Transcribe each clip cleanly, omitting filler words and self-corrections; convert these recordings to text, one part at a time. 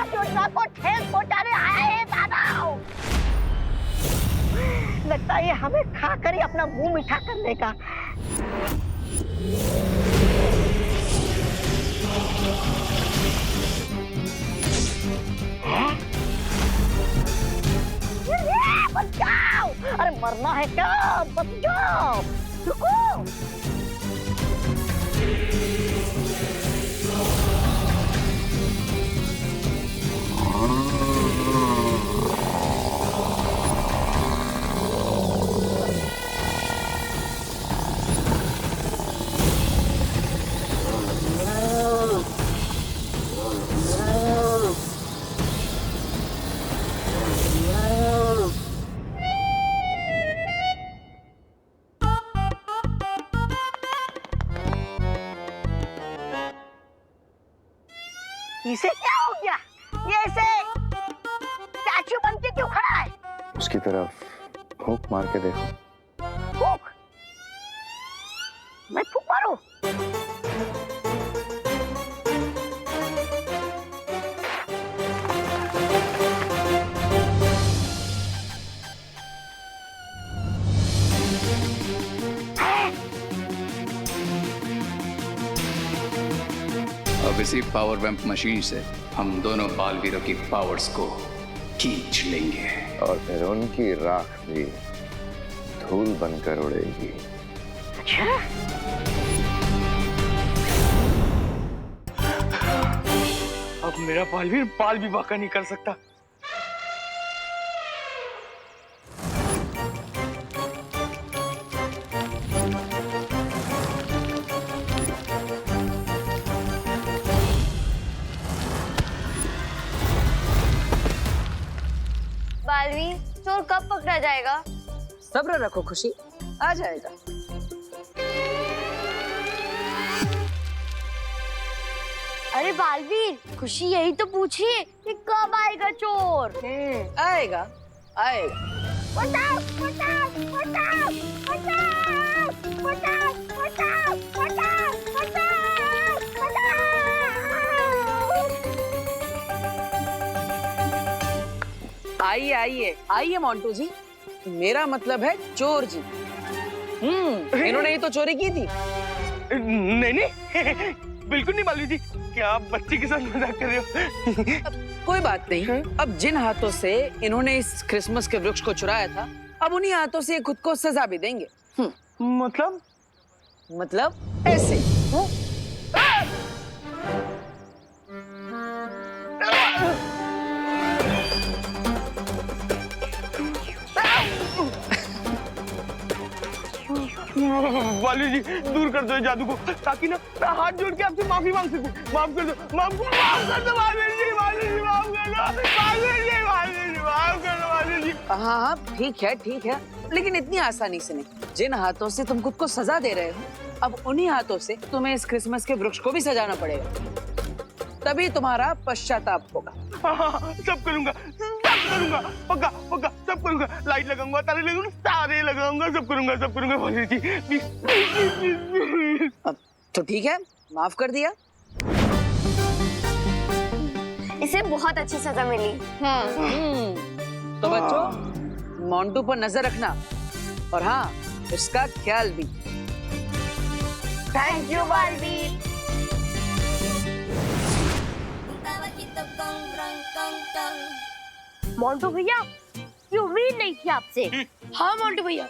Clause योजना को ठेस पहुंचाने आया है दानव। लगता है ये हमें खाकर ही अपना मुंह मीठा कर लेगा। बच जाओ! अरे मरना है क्या? बच जाओ! रुको! इसे क्या हो गया? ये ऐसे स्टैचू बन के क्यों खड़ा है? उसकी तरफ हुक मार के देखो। फूक? मैं फूक मारूं? अब इसी पावर वैम्प मशीन से हम दोनों बालवीरों की पावर्स को खींच लेंगे और फिर उनकी राख भी धूल बनकर उड़ेगी। अच्छा? अब मेरा बालवीर बाल भी बाका नहीं कर सकता। बालवीर, चोर कब पकड़ा जाएगा? सब्र रखो खुशी, आ जाएगा। अरे बालवीर, खुशी यही तो पूछिए कि कब आएगा चोर? आएगा आएगा। बचाओ! बचाओ! बचाओ! बचाओ! बचाओ! बचाओ! बचाओ! बचाओ! बचाओ! आइए आइए आइए मोंटू जी, मेरा मतलब है चोर जी। इन्होंने ही तो चोरी की थी। नहीं नहीं बिल्कुल नहीं बालवीर जी, क्या आप बच्चे के साथ मजाक कर रहे हो? कोई बात नहीं। अब जिन हाथों से इन्होंने इस क्रिसमस के वृक्ष को चुराया था, अब उन्हीं हाथों से खुद को सजा भी देंगे। मतलब ऐसे। बालवीर जी दूर कर दो इस जादू को, ताकि ना मैं हाथ जोड़ के आपसे माफी मांग सकूं। माफ कर दो, माफ कर दो बालवीर जी, बालवीर जी माफ कर दो, बालवीर जी, बालवीर जी माफ कर दो बालवीर जी। हाँ ठीक है, लेकिन इतनी आसानी से नहीं। जिन हाथों से तुम खुद को सजा दे रहे हो, अब उन्हीं हाथों से तुम्हें इस क्रिसमस के वृक्ष को भी सजाना पड़ेगा, तभी तुम्हारा पश्चाताप होगा। हाँ, सब करूंगा, पक्का पक्का सब करूंगा। लाइट लगाऊंगा, तारे लगाऊंगा, सारे लगाऊंगा, सब करूंगा बालवीर जी। प्लीज। अब तो ठीक है, माफ कर दिया। इसे बहुत अच्छी सजा मिली। तो बच्चों, मोंटू पर नजर रखना, और हाँ, इसका ख्याल भी। Thank you Baalveer. मोंटू भैया, ये उम्मीद नहीं थी आपसे। हाँ मोंटू भैया,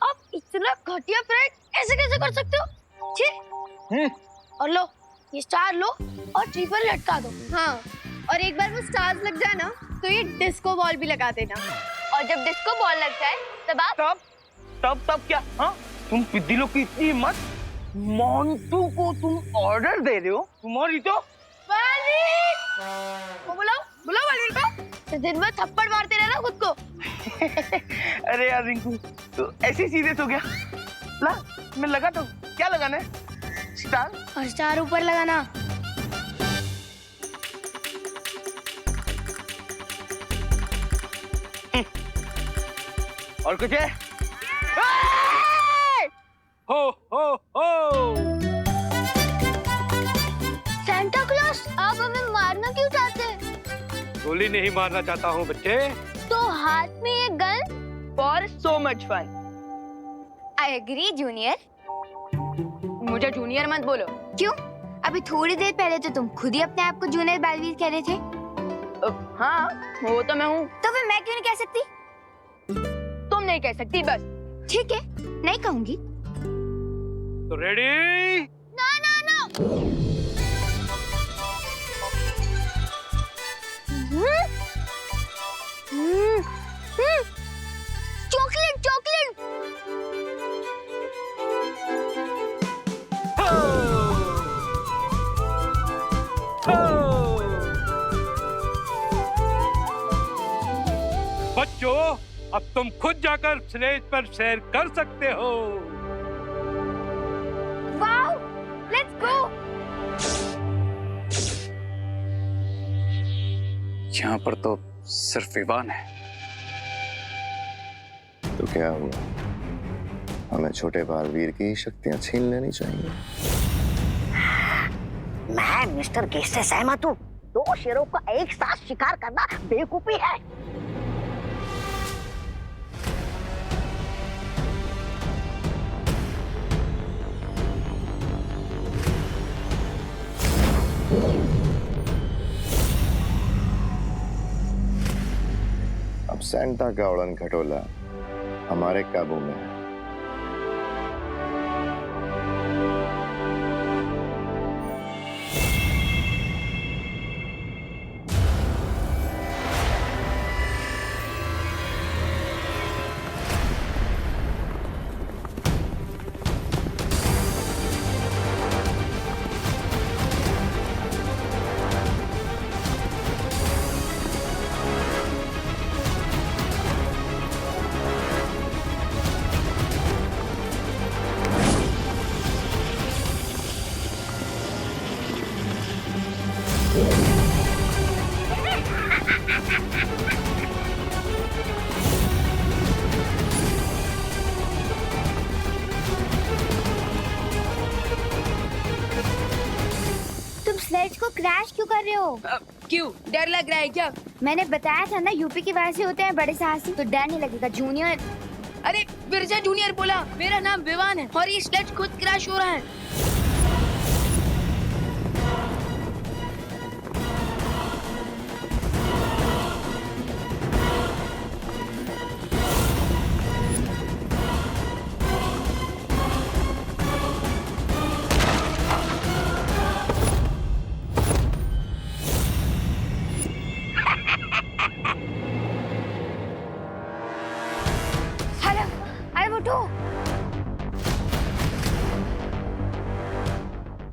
आप इतना घटिया प्रैंक ऐसे कैसे कर सकते हो? छी! और लो, ये स्टार लो और ट्री पर लटका दो। हाँ, और एक बार वो स्टार्स लग जाए ना, तो ये डिस्को बॉल भी लगा देना। और जब डिस्को बॉल लग जाए, तब आप तब क्या? हाँ, तुम पिद्दी लोग की इतनी हिम्मत, मोंटू को तुम ऑर्डर दे रहे हो? तुम्हारी तो वो बुलाओ बालवीर को। दिन में थप्पड़ मारते रहना खुद को। अरे यार रिंकू, तो ऐसे सीरियस हो गया? ला, मैं लगाता हूँ। क्या लगाना है? स्टार? और स्टार ऊपर लगाना। और कुछ है? हो हो हो! सेंटा क्लॉस, आप हमें मारना क्यों चाहते हैं? गोली नहीं मारना चाहता हूँ बच्चे। तो हाथ में ये gun for so much fun. I agree junior. मुझे जूनियर मत बोलो। क्यों? अभी थोड़ी देर पहले तो तुम खुद ही अपने आप को जूनियर बालवीर कह रहे थे। हाँ वो तो मैं हूँ। तो फिर मैं क्यों नहीं कह सकती? तुम नहीं कह सकती बस। ठीक है, नहीं कहूंगी। तो रेडी? ना ना ना। Chocolate chocolate. बच्चों, अब तुम खुद जाकर स्टेज पर शेयर कर सकते हो। Wow, let's go. यहाँ पर तो सिर्फ विवान है। तो क्या हुआ, हमें छोटे बालवीर की ही शक्तियां छीन लेनी चाहिए? मैं मिस्टर गेस्ट से सहमत हूँ। 2 शेरों का एक साथ शिकार करना बेवकूफी है। अब सैंटा का उड़न खटोला हमारे काबू में है। स्लेज को क्रैश क्यों कर रहे हो? क्यों, डर लग रहा है क्या? मैंने बताया था ना, यूपी के वासी होते हैं बड़े साहसी, तो डर नहीं लगेगा जूनियर। अरे बिरजा जूनियर बोला, मेरा नाम विवान है और ये स्लेज खुद क्रैश हो रहा है।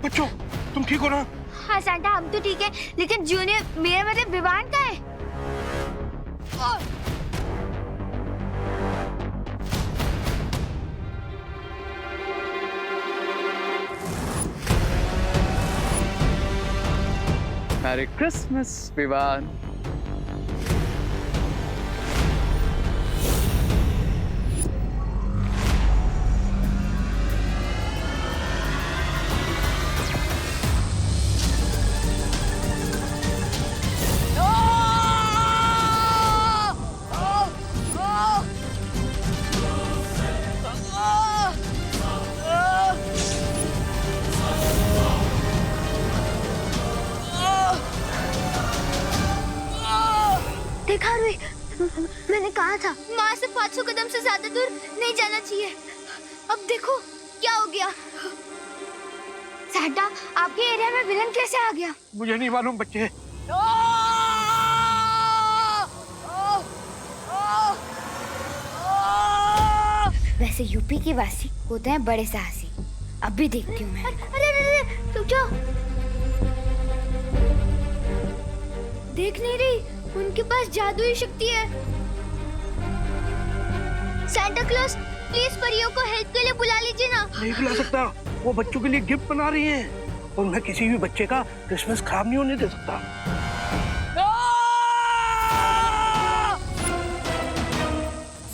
बच्चों, तुम ठीक हो ना? हाँ सैंटा, हम तो ठीक है, लेकिन जूनियर, मेरा मतलब विवान का है। Merry Christmas Vivaan. देखा रुई, मैंने कहा था माँ से 500 कदम से ज्यादा दूर नहीं जाना चाहिए। अब देखो क्या हो गया। सैंटा, आपके एरिया में विलन कैसे आ गया? मुझे नहीं मालूम बच्चे। वैसे यूपी के वासी होते हैं बड़े साहसी। अब भी देखती हूँ मैं। अरे रुक जाओ। देख नहीं रही, उनके पास जादुई शक्ति है। सैंटा क्लॉज, प्लीज परियों को हेल्प के लिए बुला लीजिए ना। नहीं बुला सकता, वो बच्चों के लिए गिफ्ट बना रही हैं और मैं किसी भी बच्चे का क्रिसमस खराब नहीं होने दे सकता।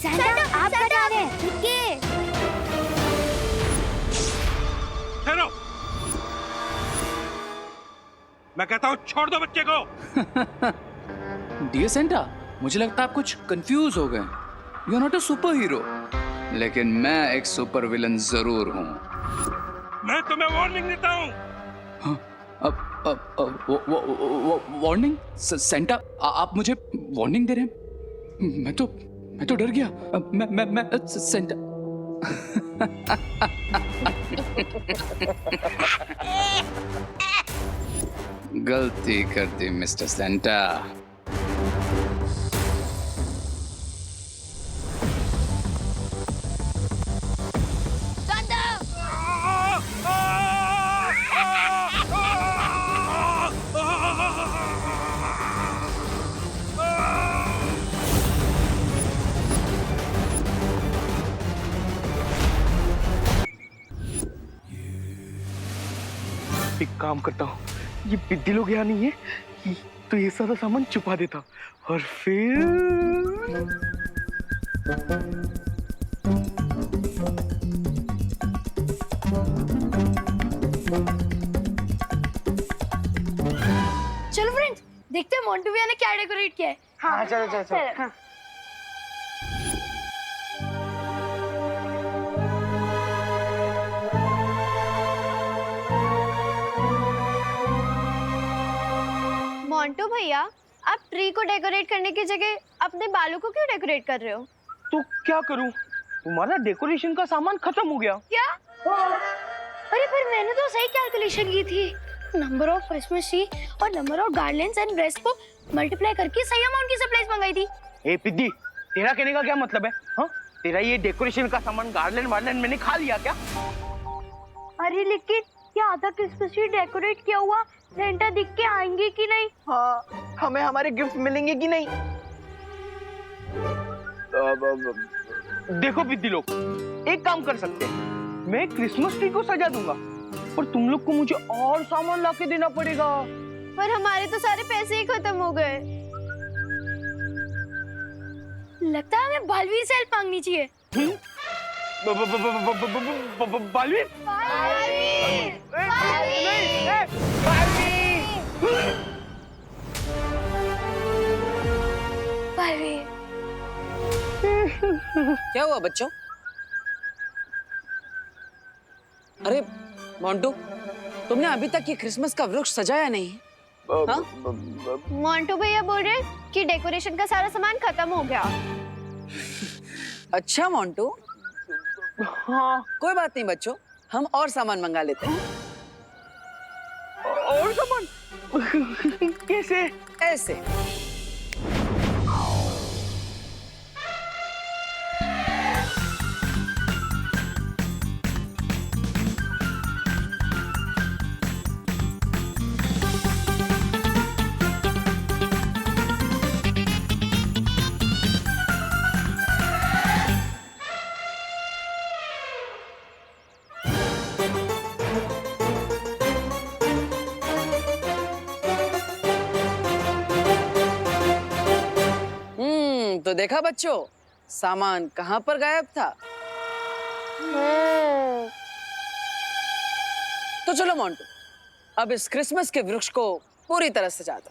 सैंटा, आप क्या जा रहे हैं? रुकिए। ठहरो, मैं कहता हूँ छोड़ दो बच्चे को। डियर सेंटा, मुझे लगता है आप कुछ कंफ्यूज हो गए। You are not a superhero, लेकिन मैं एक सुपर विलन जरूर हूँ। मैं तुम्हें वार्निंग देता हूँ। वार्निंग? सेंटा, आप मुझे वार्निंग दे रहे हैं? मैं तो डर गया। मैं सेंटा। गलती कर दी मिस्टर सेंटा। एक काम करता हूँ, ये बिद्दी लोग यहाँ नहीं है, तो ये सारा सामान छुपा देता और फिर चलो फ्रेंड्स, देखते हैं मोंटू भैया ने क्या डेकोरेट किया है। हाँ चलो चलो चलो। हाँ। मोंटू भैया, आप ट्री को डेकोरेट करने की जगह अपने बालों को क्यों डेकोरेट कर रहे हो? तो क्या करूँ, तुम्हारा डेकोरेशन का सामान खत्म हो गया। क्या? अरे पर मैंने तो सही कैलकुलेशन की थी। नंबर ऑफ क्रिसमस ट्री और number of garlands and breast को मल्टीप्लाई करके सही अमाउंट की सप्लाईज मंगाई थी। ए पिद्दी, तेरा कहने का क्या मतलब है? हाँ, तेरा ये डेकोरेशन का सामान गार्लैंड वार्लैंड मैंने खा लिया क्या? अरे लेकिन क्या आधा क्रिसमस ट्री डेकोरेट किया हुआ सेंटा दिख के आएंगे कि नहीं? हाँ, हमें हमारे गिफ्ट मिलेंगे कि नहीं? देखो पिद्दी लोग, एक काम कर सकते हैं, मैं क्रिसमस ट्री को सजा दूंगा, पर तुम लोग को मुझे और सामान लाके देना पड़ेगा। पर हमारे तो सारे पैसे ही खत्म हो गए। लगता है हमें बालवीर से हेल्प मांगनी चाहिए। बालवीर? बालवीर। क्या हुआ बच्चों? अरे मोंटू, तुमने अभी तक ये क्रिसमस का वृक्ष सजाया नहीं? हाँ? मोंटू भैया बोल रहे कि डेकोरेशन का सारा सामान खत्म हो गया। अच्छा मोंटू, हाँ, कोई बात नहीं बच्चों, हम और सामान मंगा लेते हैं। और सामान? कैसे? ऐसे। तो देखा बच्चों, सामान कहाँ पर गायब था? तो चलो मोंटू, अब इस क्रिसमस के वृक्ष को पूरी तरह सजा दो।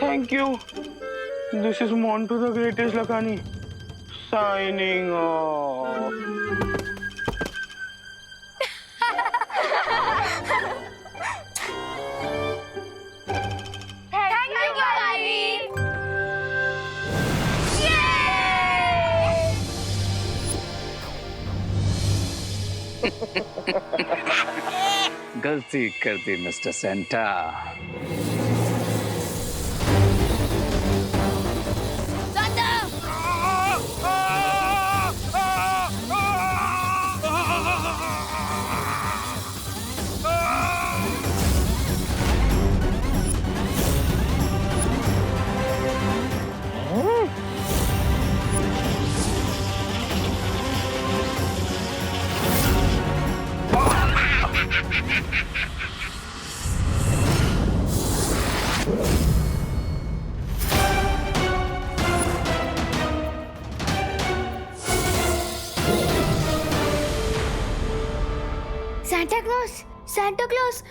Thank you. This is Montu the Greatest Lakani signing off. Thank you, Baalveer. गलती कर दी mister Santa. Santa Claus, Santa Claus,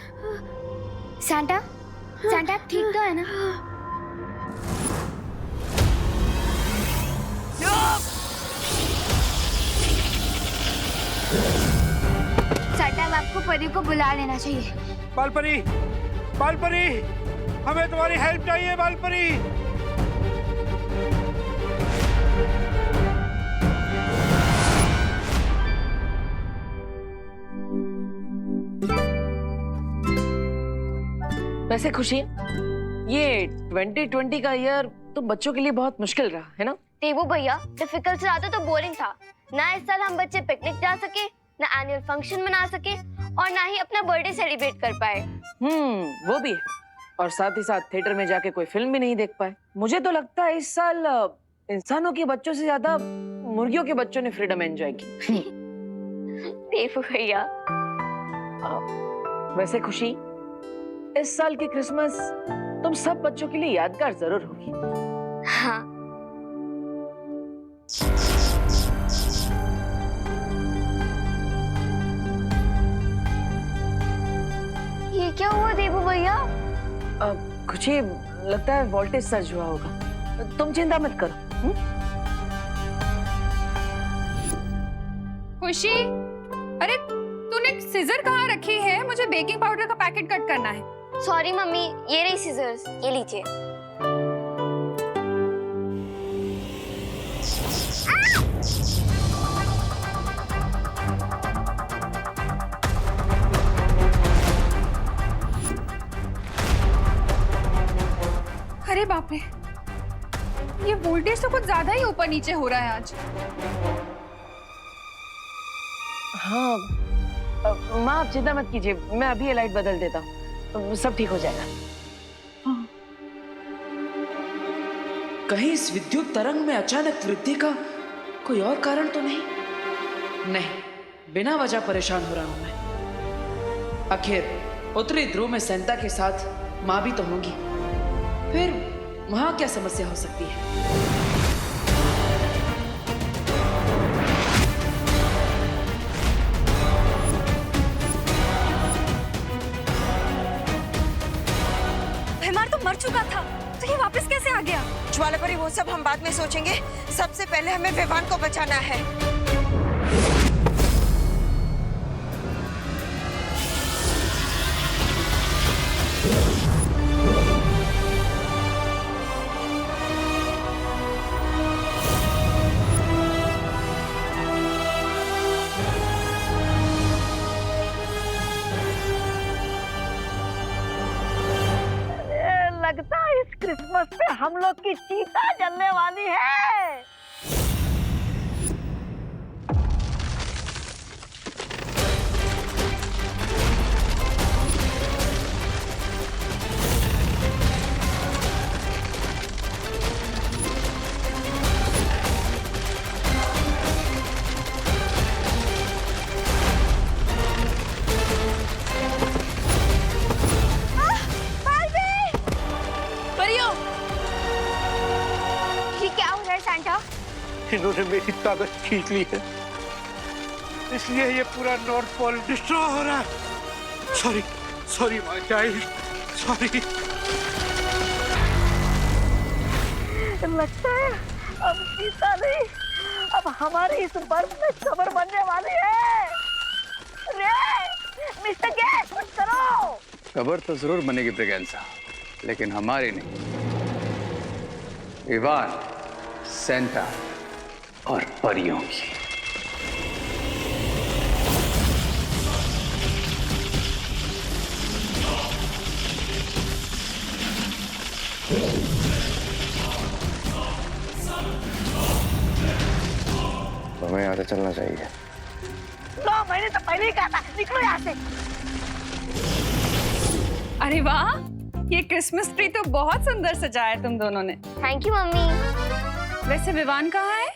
Santa, Santa आप ठीक तो है ना? Santa अब आपको परी को बुला लेना चाहिए। बालपरी, बालपरी, हमें तुम्हारी हेल्प चाहिए बालपरी। वैसे खुशी, ये 2020 का ईयर तुम बच्चों के लिए बहुत मुश्किल रहा है ना? देवू भैया, डिफिकल्ट से ज्यादा तो बोरिंग था। ना इस साल हम बच्चे पिकनिक जा सके, ना एनुअल फंक्शन मना सके और ना ही अपना बर्थडे सेलिब्रेट कर पाए। वो भी है। और साथ ही साथ थिएटर में जाके कोई फिल्म भी नहीं देख पाए। मुझे तो लगता है इस साल इंसानों के बच्चों से ज्यादा मुर्गियों के बच्चों ने फ्रीडम एंजॉय की। देवू भैया, वैसे खुशी, इस साल की क्रिसमस तुम सब बच्चों के लिए यादगार जरूर होगी। हाँ। ये क्या हुआ देवू भैया? खुशी, लगता है वोल्टेज सर्ज हुआ होगा। तुम चिंता मत करो। खुशी, अरे तूने सीजर कहाँ रखी है? मुझे बेकिंग पाउडर का पैकेट कट करना है। सॉरी मम्मी, ये रही सीजर्स, ये लीजिए। अरे बाप रे, ये वोल्टेज तो कुछ ज्यादा ही ऊपर नीचे हो रहा है आज। हाँ, माँ आप चिंता मत कीजिए, मैं अभी ये लाइट बदल देता हूँ, सब ठीक हो जाएगा। कहीं इस विद्युत तरंग में अचानक वृद्धि का कोई और कारण तो नहीं? नहीं, बिना वजह परेशान हो रहा हूं मैं। आखिर उत्तरी ध्रुव में सेंटा के साथ माँ भी तो होंगी, फिर वहां क्या समस्या हो सकती है? मर चुका था तो ये वापस कैसे आ गया? ज्वाला परी, वो सब हम बाद में सोचेंगे। सबसे पहले हमें विवान को बचाना है। लगता है इस क्रिसमस पे हम लोग की चीता जलने वाली है। इन्होंने मेरी ताकत खींच ली है, इसलिए ये पूरा नॉर्थ पोल डिस्ट्रॉय हो रहा है। Sorry, sorry my child, sorry. लगता है अब चीता नहीं, अब हमारी इस बर्फ में कब्र बनने वाली है। रे मिस्टर गैस, कुछ करो। कब्र तो जरूर बनेगी ब्रिगेंसा, लेकिन हमारी नहीं। इवान, सेंटा और परियों की। हमें यहाँ से चलना चाहिए। 9 महीने तो पहले ही कहा था, निकलो यहाँ से। अरे वाह, ये क्रिसमस ट्री तो बहुत सुंदर सजाया है तुम दोनों ने। Thank you mummy. वैसे विवान कहाँ है?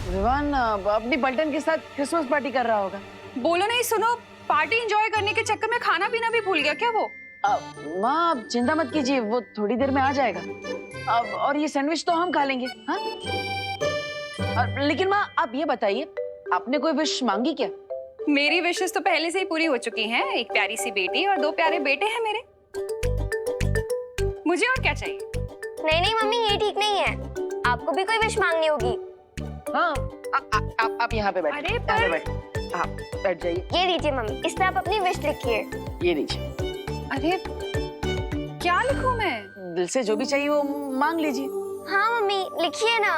विवान अपनी पलटन के साथ क्रिसमस पार्टी कर रहा होगा। बोलो नहीं, सुनो, पार्टी एंजॉय करने के चक्कर में खाना पीना भी भूल गया क्या वो? माँ आप चिंता मत कीजिए, वो थोड़ी देर में आ जाएगा। और ये सैंडविच तो हम खा लेंगे। हाँ? लेकिन माँ आप ये बताइए, आपने कोई विश मांगी क्या? मेरी विशेष तो पहले से ही पूरी हो चुकी हैं। एक प्यारी सी बेटी और 2 प्यारे बेटे हैं मेरे। मुझे और क्या चाहिए? नहीं नहीं मम्मी, ये ठीक नहीं है। आपको भी कोई विश मांगनी होगी। हाँ, आप यहाँ पे बैठ। अरे यहाँ पे बैठ। हाँ, बैठ जाइए। ये लीजिए मम्मी, इस पे आप अपनी विश लिखिए। ये लीजिए। अरे क्या लिखूं मैं? दिल से जो भी चाहिए वो मांग लीजिए। हाँ मम्मी, लिखिए ना।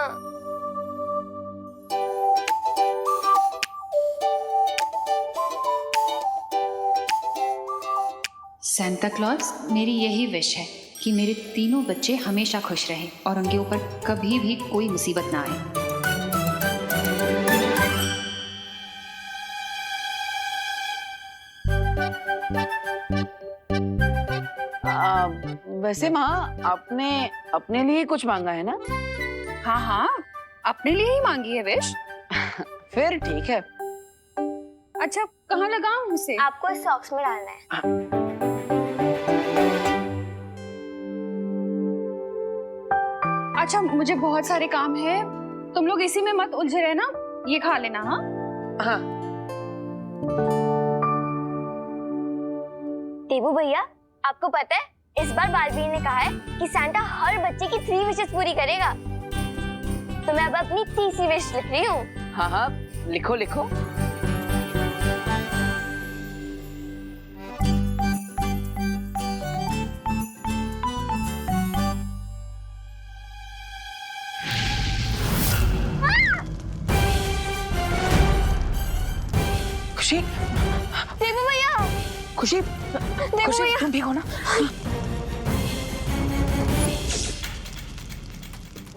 सांता क्लॉज, मेरी यही विश है कि मेरे तीनों बच्चे हमेशा खुश रहें और उनके ऊपर कभी भी कोई मुसीबत ना आए। वैसे माँ, आपने अपने लिए कुछ मांगा है ना? हाँ हाँ, अपने लिए ही मांगी है विश। फिर ठीक है। अच्छा, कहाँ लगाऊं उसे? आपको इस सॉक्स में डालना है। अच्छा, मुझे बहुत सारे काम है, तुम लोग इसी में मत उलझे रहना, ये खा लेना। हाँ हाँ। देबू भैया, आपको पता है इस बार बालवीर ने कहा है कि सांता हर बच्चे की 3 विशेस पूरी करेगा। तो मैं अब अपनी 3री विश लिख रही हूँ। हाँ हाँ, लिखो लिखो। खुशी, देबू भैया, खुशी, खुशी, भैया। तुम ठीक हो ना?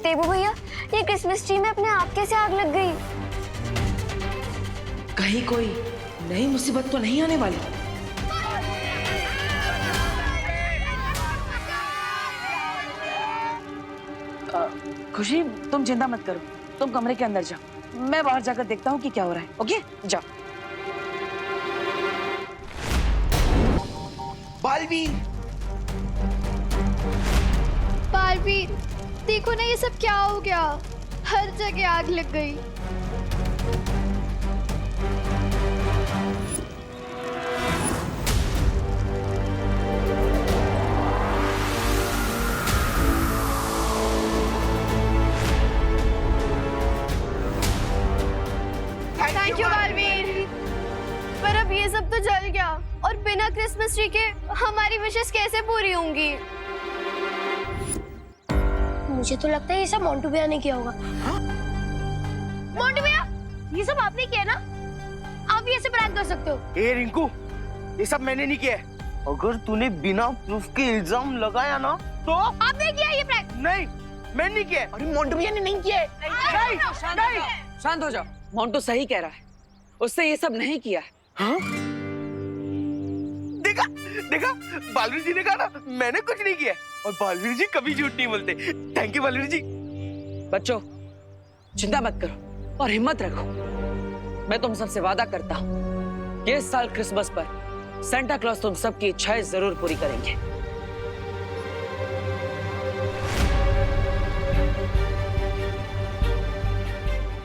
देबू भैया, ये क्रिसमस ट्री में अपने आप कैसे आग लग गई? कहीं कोई नई मुसीबत तो नहीं आने वाली? खुशी, तुम चिंता मत करो, तुम कमरे के अंदर जाओ, मैं बाहर जाकर देखता हूँ कि क्या हो रहा है। ओके, जाओ। बालवीर, बालवीर, देखो ना ये सब क्या हो गया, हर जगह आग लग गई। थैंक यू बालवीर, पर अब ये सब तो जल गया और बिना क्रिसमस ट्री के हमारी विशेष कैसे पूरी होंगी? मुझे तो लगता है ये सब मोंटू भैया ने किया होगा। मोंटू भैया, ये सब आपने किया ना? आप भी ऐसे प्रैंक कर सकते हो। ए रिंकू, ये सब मैंने नहीं किया है। अगर तूने बिना प्रूफ के इल्जाम लगाया ना तो आपने किया ये प्रैंक? नहीं, मैंने नहीं किया है। अरे मोंटू भैया ने नहीं किया है। नहीं, शांत हो जाओ, मोंटू सही कह रहा है, उससे ये सब नहीं किया है। हाँ? देखा देखा, बालवीर जी ने कहा ना मैंने कुछ नहीं किया है। और बालवीर जी कभी झूठ नहीं बोलते। थैंक यू बालवीर जी। बच्चों, चिंता मत करो और हिम्मत रखो। मैं तुम सबसे वादा करता हूँ कि इस साल क्रिसमस पर सांता क्लॉज तुम सबकी इच्छाएं जरूर पूरी करेंगे।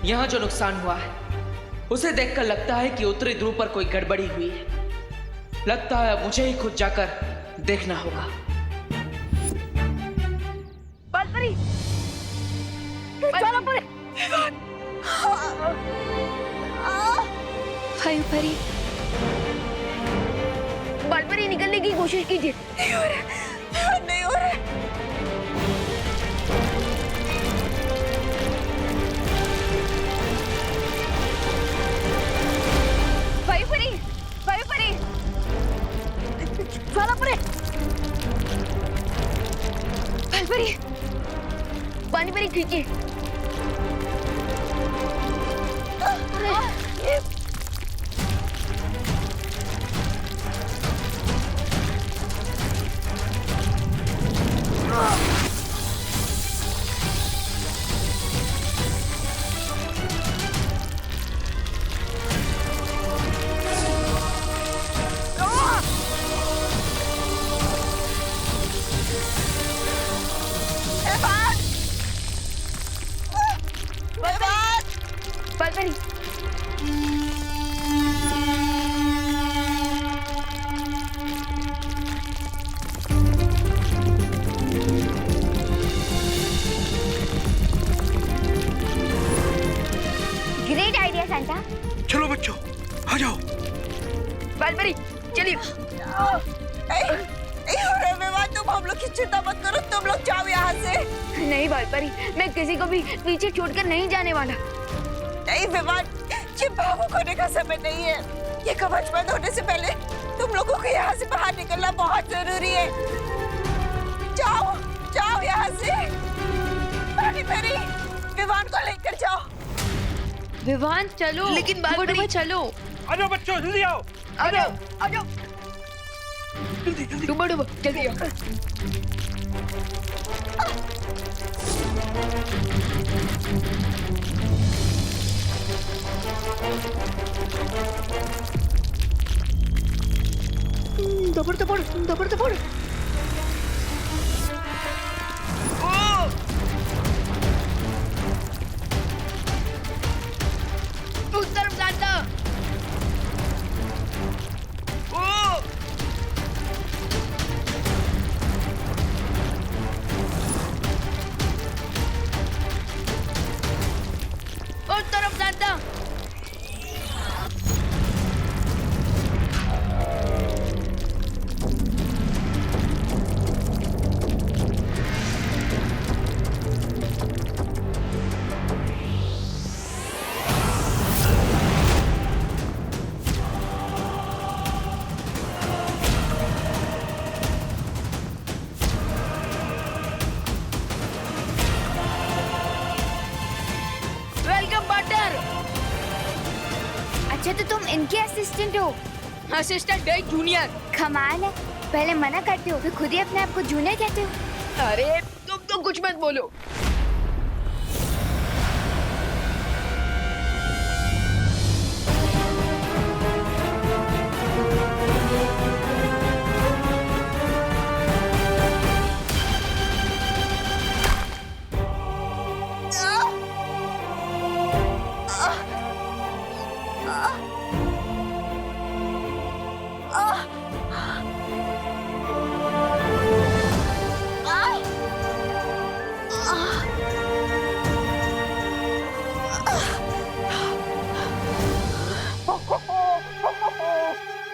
यहाँ जो नुकसान हुआ है उसे देखकर लगता है कि उत्तरी ध्रुव पर कोई गड़बड़ी हुई है। लगता है मुझे ही खुद जाकर देखना होगा। बालपरी, चलो परे। भाई परी, बालपरी निकलने की कोशिश कीजिए। नहीं हो रहा, नहीं हो रहा। भाई परी, भाई परी, चलो परे। भाई परी, पानी परी खींचिए। बालपरी, बालपरी चलिए। तुम हम लोग की चिंता मत करो, तुम लोग जाओ यहाँ से। नहीं बालपरी, मैं किसी को भी पीछे छोड़कर नहीं जाने वाला। नहीं विवान, ये भावुक होने का समय नहीं है। ये कवच बंद होने से पहले तुम लोगों को यहाँ से बाहर निकलना बहुत जरूरी है। जाओ जाओ यहाँ से। मेरी विवान को लेकर जाओ। विवान चलो। लेकिन बालपरी चलो। आ जाओ बच्चों, जल्दी आओ। आ जाओ आ जाओ। डुबो डुबो जल्दी आओ। दबड़ दबड़ दबड़ दबड़। उस तरफ जाता। उस तरफ जाता। Welcome butter. अच्छा तो तुम इनके असिस्टेंट हो? असिस्टेंट है जूनियर। कमाल है, पहले मना करते हो फिर खुद ही अपने आप को जूनियर कहते हो। अरे तुम तो कुछ मत बोलो।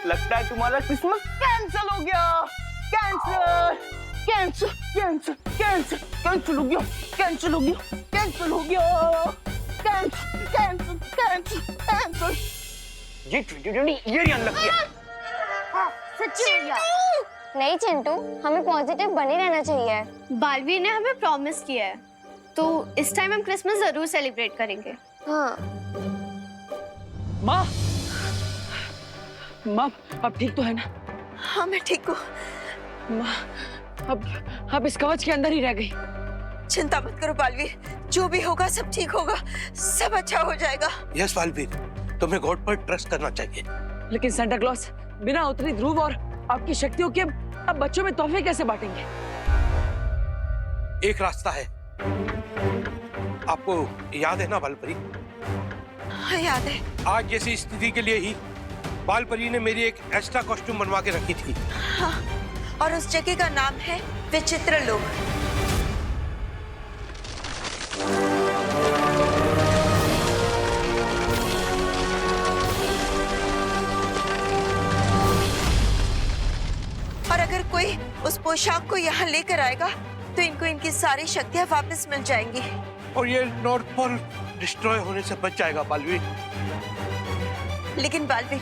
लगता है तुम्हारा क्रिसमस कैंसिल हो गया। Cancel cancel cancel cancel cancel हो गया। कैंसिल हो गया। कैंसिल हो गया। Cancel cancel cancel cancel. ये 2020 ये अनलकी है। सच्ची भैया। नहीं चिंटू, हमें पॉजिटिव बने रहना चाहिए। बालवीर ने हमें प्रॉमिस किया है, तो इस टाइम हम क्रिसमस जरूर सेलिब्रेट करेंगे। हाँ। माँ, माँ अब ठीक तो है ना? हाँ मैं ठीक हूँ। माँ अब इस कवच के अंदर ही रह गई। चिंता मत करो बालवीर, जो भी होगा सब ठीक होगा, सब अच्छा हो जाएगा। यस बालवीर, तुम्हें गॉड पर ट्रस्ट करना चाहिए। लेकिन सांता क्लॉज बिना उत्तरी ध्रुव और आपकी शक्तियों के अब बच्चों में तोहफे कैसे बांटेंगे? एक रास्ता है, आपको याद है ना बालपरी? हाँ याद है। आज जैसी स्थिति के लिए ही बालपरी ने मेरी एक एक्स्ट्रा कॉस्ट्यूम बनवा के रखी थी। हाँ, और उस जगह का नाम है विचित्र लोक। और अगर कोई उस पोशाक को यहाँ लेकर आएगा तो इनको इनकी सारी शक्तियाँ वापस मिल जाएंगी। और ये नॉर्थ पोल डिस्ट्रॉय होने से बच जाएगा बालवीर। लेकिन बालवीर,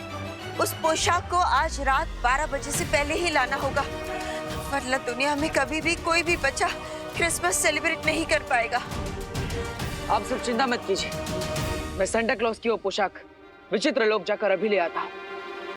उस पोशाक को आज रात 12 बजे से पहले ही लाना होगा, वरना दुनिया में कभी भी कोई भी बच्चा क्रिसमस सेलिब्रेट नहीं कर पाएगा। आप सब चिंता मत कीजिए, मैं सांता क्लॉज की वो पोशाक विचित्र लोक जाकर अभी ले आता हूँ।